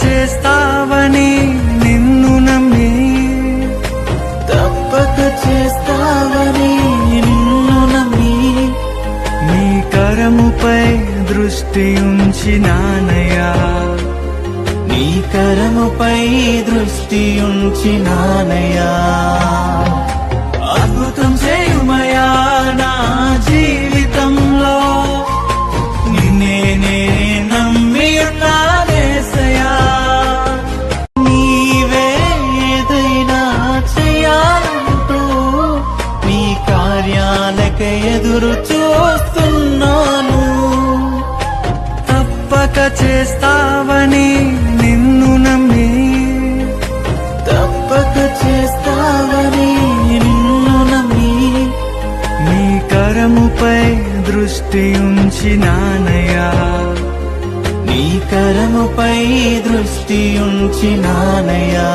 చేస్తావని నిన్ను నమ్మి, తప్పక చేస్తావని నిన్ను నమ్మి, నీ కరముపై దృష్టి ఉంచినానయ్యా, నీ కరముపై దృష్టి ఉంచినానయ్యా. అద్భుతం చేయుమయా నా జీవితంలో, నిన్నే నే నమ్మి ఉన్నానేసయ్యా. నీవే ఏదైనా చేయాలంటూ నీ కార్యాలకే ఎదురు చూస్తున్నాను. తప్పక చేస్తావని నిన్ను నమ్మి, తప్పక చేస్తావని నిన్ను నమ్మి, నీ కరముపై దృష్టి ఉంచినానయ్యా, నీ కరముపై దృష్టి ఉంచినానయ్యా.